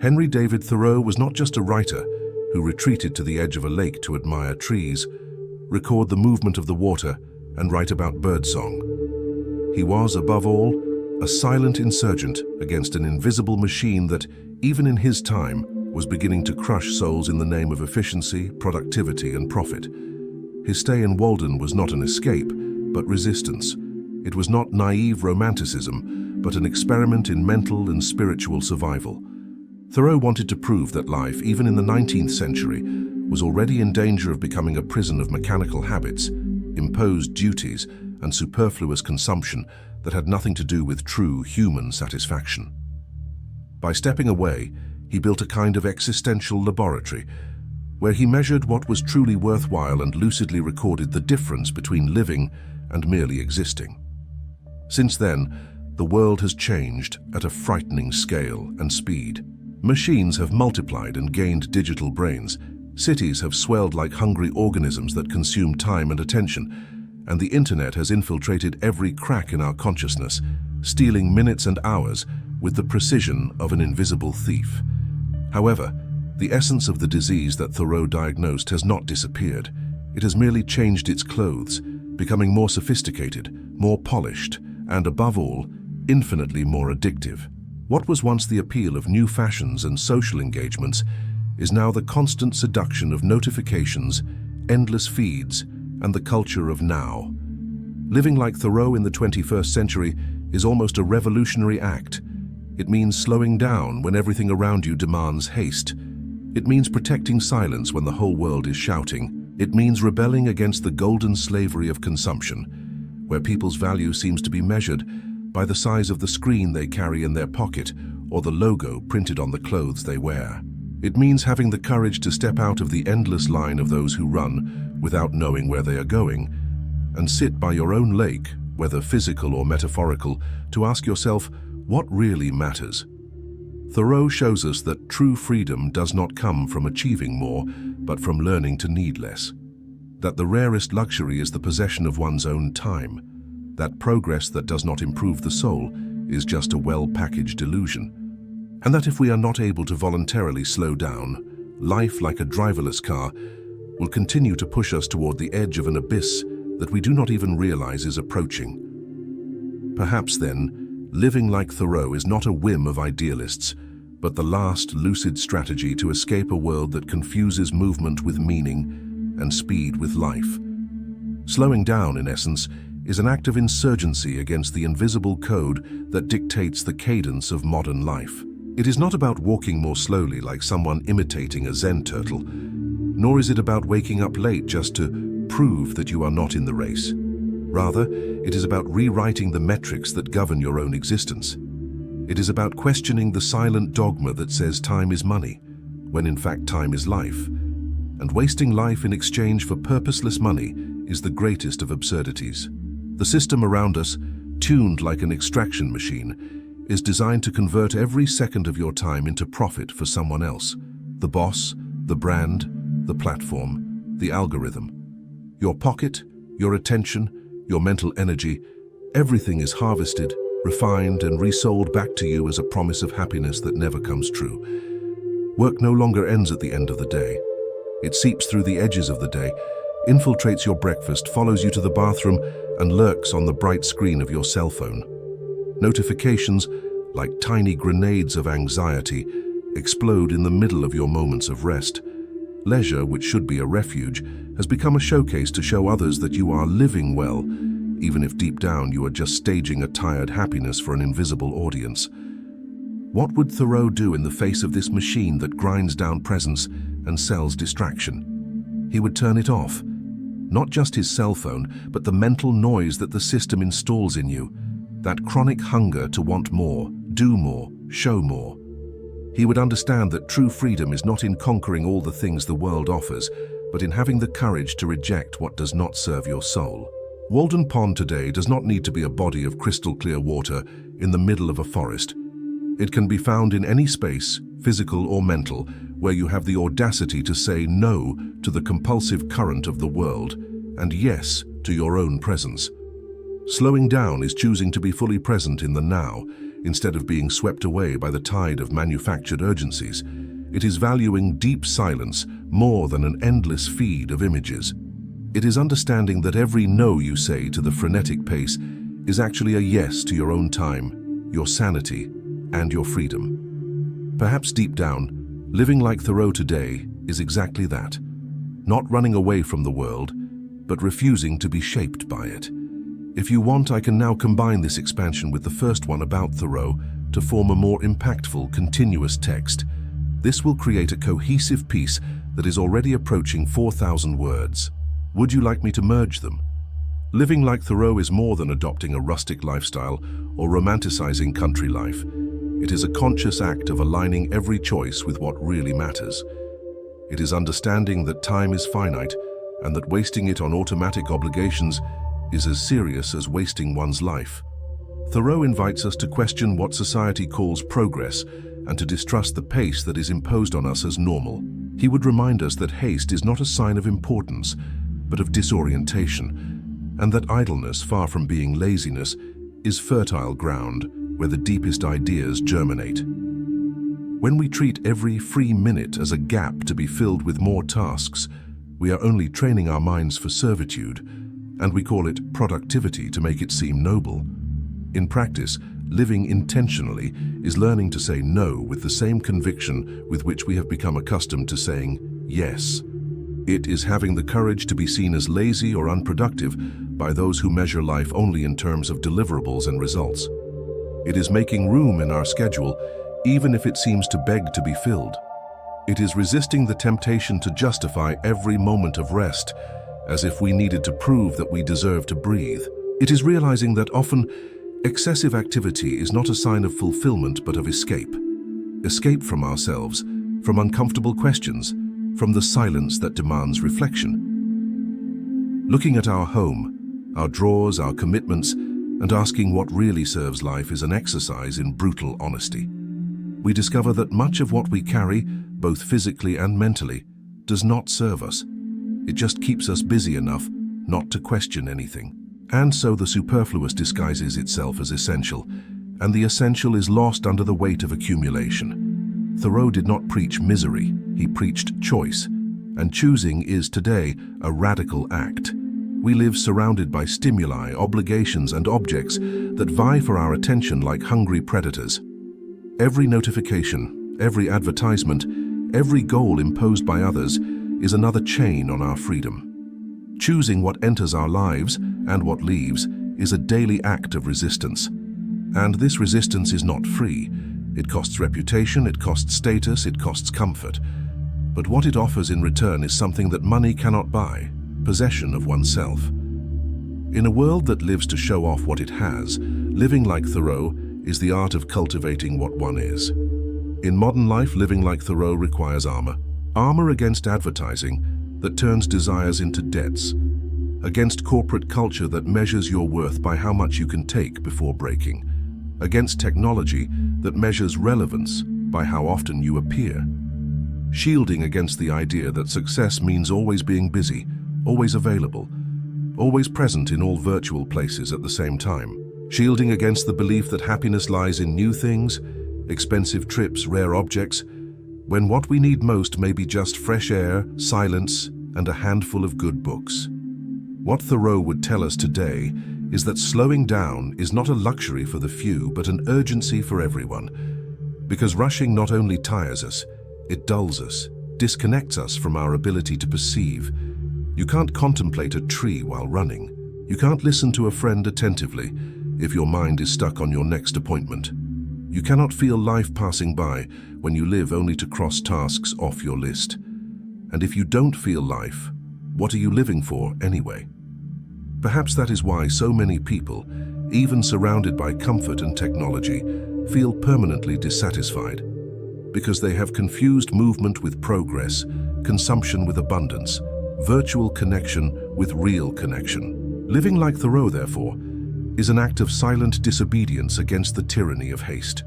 Henry David Thoreau was not just a writer who retreated to the edge of a lake to admire trees, record the movement of the water, and write about birdsong. He was, above all, a silent insurgent against an invisible machine that, even in his time, was beginning to crush souls in the name of efficiency, productivity, and profit. His stay in Walden was not an escape, but resistance. It was not naive romanticism, but an experiment in mental and spiritual survival. Thoreau wanted to prove that life, even in the 19th century, was already in danger of becoming a prison of mechanical habits, imposed duties, and superfluous consumption that had nothing to do with true human satisfaction. By stepping away, he built a kind of existential laboratory, where he measured what was truly worthwhile and lucidly recorded the difference between living and merely existing. Since then, the world has changed at a frightening scale and speed. Machines have multiplied and gained digital brains. Cities have swelled like hungry organisms that consume time and attention, and the internet has infiltrated every crack in our consciousness, stealing minutes and hours with the precision of an invisible thief. However, the essence of the disease that Thoreau diagnosed has not disappeared. It has merely changed its clothes, becoming more sophisticated, more polished, and above all, infinitely more addictive. What was once the appeal of new fashions and social engagements is now the constant seduction of notifications, endless feeds, and the culture of now. Living like Thoreau in the 21st century is almost a revolutionary act. It means slowing down when everything around you demands haste. It means protecting silence when the whole world is shouting. It means rebelling against the golden slavery of consumption, where people's value seems to be measured by the size of the screen they carry in their pocket or the logo printed on the clothes they wear. It means having the courage to step out of the endless line of those who run without knowing where they are going, and sit by your own lake, whether physical or metaphorical, to ask yourself what really matters. Thoreau shows us that true freedom does not come from achieving more, but from learning to need less. That the rarest luxury is the possession of one's own time. That progress that does not improve the soul is just a well-packaged illusion. And that if we are not able to voluntarily slow down, life, like a driverless car, will continue to push us toward the edge of an abyss that we do not even realize is approaching. Perhaps then, living like Thoreau is not a whim of idealists, but the last lucid strategy to escape a world that confuses movement with meaning and speed with life. Slowing down, in essence, is an act of insurgency against the invisible code that dictates the cadence of modern life. It is not about walking more slowly like someone imitating a Zen turtle, nor is it about waking up late just to prove that you are not in the race. Rather, it is about rewriting the metrics that govern your own existence. It is about questioning the silent dogma that says time is money, when in fact time is life. And wasting life in exchange for purposeless money is the greatest of absurdities. The system around us, tuned like an extraction machine, is designed to convert every second of your time into profit for someone else. The boss, the brand, the platform, the algorithm. Your pocket, your attention, your mental energy, everything is harvested, refined, and resold back to you as a promise of happiness that never comes true. Work no longer ends at the end of the day. It seeps through the edges of the day, infiltrates your breakfast, follows you to the bathroom, and lurks on the bright screen of your cell phone. Notifications, like tiny grenades of anxiety, explode in the middle of your moments of rest. Leisure, which should be a refuge, has become a showcase to show others that you are living well, even if deep down you are just staging a tired happiness for an invisible audience. What would Thoreau do in the face of this machine that grinds down presence and sells distraction? He would turn it off. Not just his cell phone, but the mental noise that the system installs in you. That chronic hunger to want more, do more, show more. He would understand that true freedom is not in conquering all the things the world offers, but in having the courage to reject what does not serve your soul. Walden Pond today does not need to be a body of crystal clear water in the middle of a forest. It can be found in any space, physical or mental, where you have the audacity to say no to the compulsive current of the world and yes to your own presence. Slowing down is choosing to be fully present in the now. instead of being swept away by the tide of manufactured urgencies. It is valuing deep silence more than an endless feed of images. It is understanding that every no you say to the frenetic pace is actually a yes to your own time, your sanity, and your freedom. Perhaps deep down, living like Thoreau today is exactly that. Not running away from the world, but refusing to be shaped by it. If you want, I can now combine this expansion with the first one about Thoreau to form a more impactful, continuous text. This will create a cohesive piece that is already approaching 4,000 words. Would you like me to merge them? Living like Thoreau is more than adopting a rustic lifestyle or romanticizing country life. It is a conscious act of aligning every choice with what really matters. It is understanding that time is finite and that wasting it on automatic obligations is as serious as wasting one's life. Thoreau invites us to question what society calls progress and to distrust the pace that is imposed on us as normal. He would remind us that haste is not a sign of importance, but of disorientation, and that idleness, far from being laziness, is fertile ground where the deepest ideas germinate. When we treat every free minute as a gap to be filled with more tasks, we are only training our minds for servitude, and we call it productivity to make it seem noble. In practice, living intentionally is learning to say no with the same conviction with which we have become accustomed to saying yes. It is having the courage to be seen as lazy or unproductive by those who measure life only in terms of deliverables and results. It is making room in our schedule, even if it seems to beg to be filled. It is resisting the temptation to justify every moment of rest, as if we needed to prove that we deserve to breathe. It is realizing that often, excessive activity is not a sign of fulfillment but of escape. Escape from ourselves, from uncomfortable questions, from the silence that demands reflection. Looking at our home, our drawers, our commitments, and asking what really serves life is an exercise in brutal honesty. We discover that much of what we carry, both physically and mentally, does not serve us. It just keeps us busy enough not to question anything. And so the superfluous disguises itself as essential, and the essential is lost under the weight of accumulation. Thoreau did not preach misery, he preached choice, and choosing is today a radical act. We live surrounded by stimuli, obligations, and objects that vie for our attention like hungry predators. Every notification, every advertisement, every goal imposed by others is another chain on our freedom. Choosing what enters our lives and what leaves is a daily act of resistance. And this resistance is not free. It costs reputation, it costs status, it costs comfort. But what it offers in return is something that money cannot buy: possession of oneself. In a world that lives to show off what it has, living like Thoreau is the art of cultivating what one is. In modern life, living like Thoreau requires armor. Armor against advertising that turns desires into debts, against corporate culture that measures your worth by how much you can take before breaking, against technology that measures relevance by how often you appear, shielding against the idea that success means always being busy, always available, always present in all virtual places at the same time, shielding against the belief that happiness lies in new things, expensive trips, rare objects, when what we need most may be just fresh air, silence, and a handful of good books. What Thoreau would tell us today is that slowing down is not a luxury for the few, but an urgency for everyone. Because rushing not only tires us, it dulls us, disconnects us from our ability to perceive. You can't contemplate a tree while running. You can't listen to a friend attentively if your mind is stuck on your next appointment. You cannot feel life passing by when you live only to cross tasks off your list. And if you don't feel life, what are you living for anyway? Perhaps that is why so many people, even surrounded by comfort and technology, feel permanently dissatisfied. Because they have confused movement with progress, consumption with abundance, virtual connection with real connection. Living like Thoreau, therefore, is an act of silent disobedience against the tyranny of haste.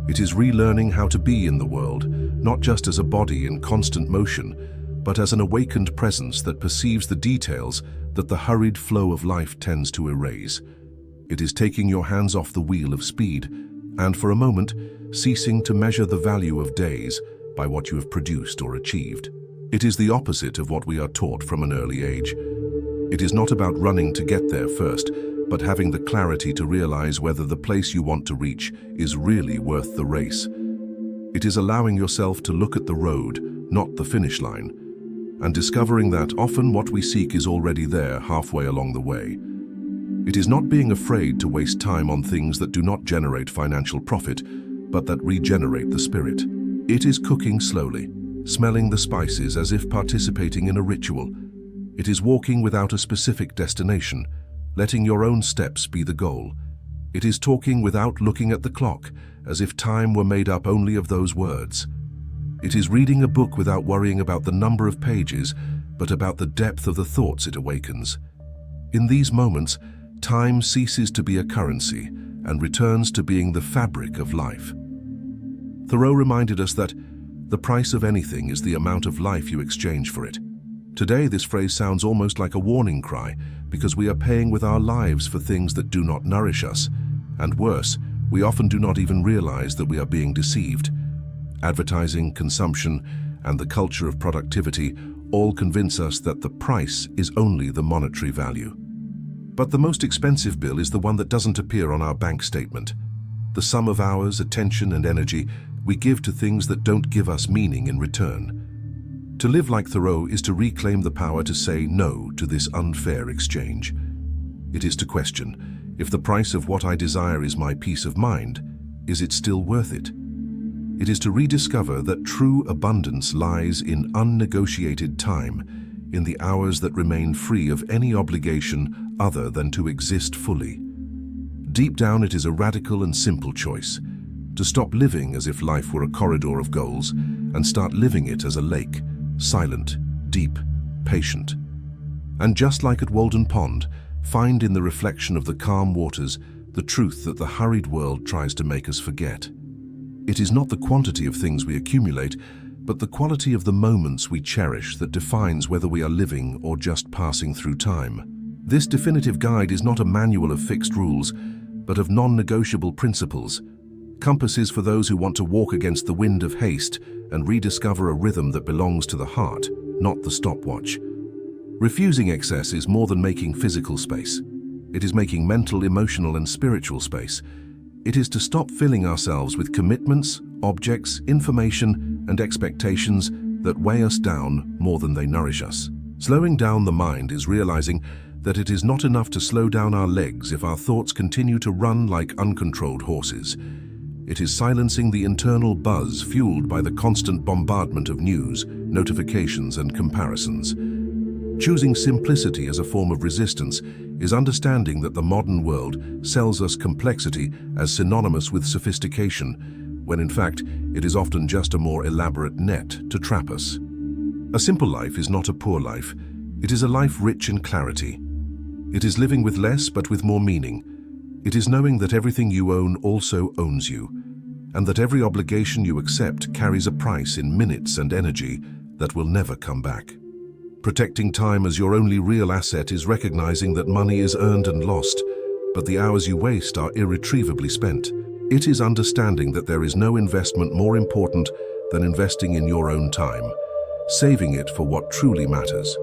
It is relearning how to be in the world, not just as a body in constant motion, but as an awakened presence that perceives the details that the hurried flow of life tends to erase. It is taking your hands off the wheel of speed and for a moment, ceasing to measure the value of days by what you have produced or achieved. It is the opposite of what we are taught from an early age. It is not about running to get there first, but having the clarity to realize whether the place you want to reach is really worth the race. It is allowing yourself to look at the road, not the finish line, and discovering that often what we seek is already there halfway along the way. It is not being afraid to waste time on things that do not generate financial profit, but that regenerate the spirit. It is cooking slowly, smelling the spices as if participating in a ritual. It is walking without a specific destination, letting your own steps be the goal. It is talking without looking at the clock, as if time were made up only of those words. It is reading a book without worrying about the number of pages, but about the depth of the thoughts it awakens. In these moments, time ceases to be a currency and returns to being the fabric of life. Thoreau reminded us that the price of anything is the amount of life you exchange for it. Today, this phrase sounds almost like a warning cry, because we are paying with our lives for things that do not nourish us. And worse, we often do not even realize that we are being deceived. Advertising, consumption, and the culture of productivity all convince us that the price is only the monetary value. But the most expensive bill is the one that doesn't appear on our bank statement. The sum of hours, attention, and energy we give to things that don't give us meaning in return. To live like Thoreau is to reclaim the power to say no to this unfair exchange. It is to question, if the price of what I desire is my peace of mind, is it still worth it? It is to rediscover that true abundance lies in unnegotiated time, in the hours that remain free of any obligation other than to exist fully. Deep down, it is a radical and simple choice, to stop living as if life were a corridor of goals and start living it as a lake, silent, deep, patient. And just like at Walden Pond, find in the reflection of the calm waters the truth that the hurried world tries to make us forget. It is not the quantity of things we accumulate, but the quality of the moments we cherish that defines whether we are living or just passing through time. This definitive guide is not a manual of fixed rules, but of non-negotiable principles, compasses for those who want to walk against the wind of haste and rediscover a rhythm that belongs to the heart, not the stopwatch. Refusing excess is more than making physical space. It is making mental, emotional, and spiritual space. It is to stop filling ourselves with commitments, objects, information, and expectations that weigh us down more than they nourish us. Slowing down the mind is realizing that it is not enough to slow down our legs if our thoughts continue to run like uncontrolled horses. It is silencing the internal buzz fueled by the constant bombardment of news, notifications, and comparisons. Choosing simplicity as a form of resistance is understanding that the modern world sells us complexity as synonymous with sophistication, when in fact it is often just a more elaborate net to trap us. A simple life is not a poor life. It is a life rich in clarity. It is living with less but with more meaning. It is knowing that everything you own also owns you, and that every obligation you accept carries a price in minutes and energy that will never come back. Protecting time as your only real asset is recognizing that money is earned and lost, but the hours you waste are irretrievably spent. It is understanding that there is no investment more important than investing in your own time, saving it for what truly matters: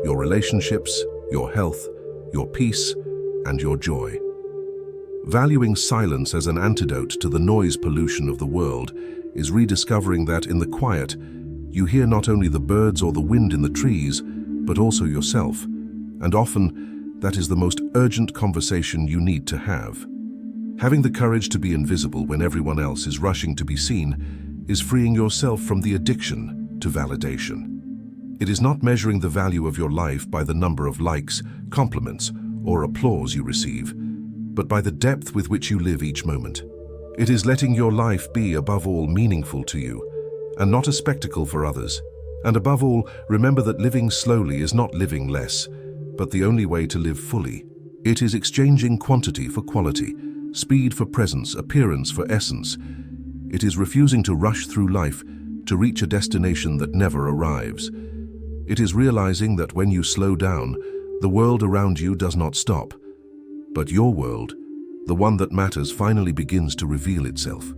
your relationships, your health, your peace, and your joy. Valuing silence as an antidote to the noise pollution of the world is rediscovering that in the quiet, you hear not only the birds or the wind in the trees, but also yourself, and often that is the most urgent conversation you need to have. Having the courage to be invisible when everyone else is rushing to be seen is freeing yourself from the addiction to validation. It is not measuring the value of your life by the number of likes, compliments, or applause you receive, but by the depth with which you live each moment. It is letting your life be, above all, meaningful to you, and not a spectacle for others. And above all, remember that living slowly is not living less, but the only way to live fully. It is exchanging quantity for quality, speed for presence, appearance for essence. It is refusing to rush through life to reach a destination that never arrives. It is realizing that when you slow down, the world around you does not stop, but your world, the one that matters finally begins to reveal itself.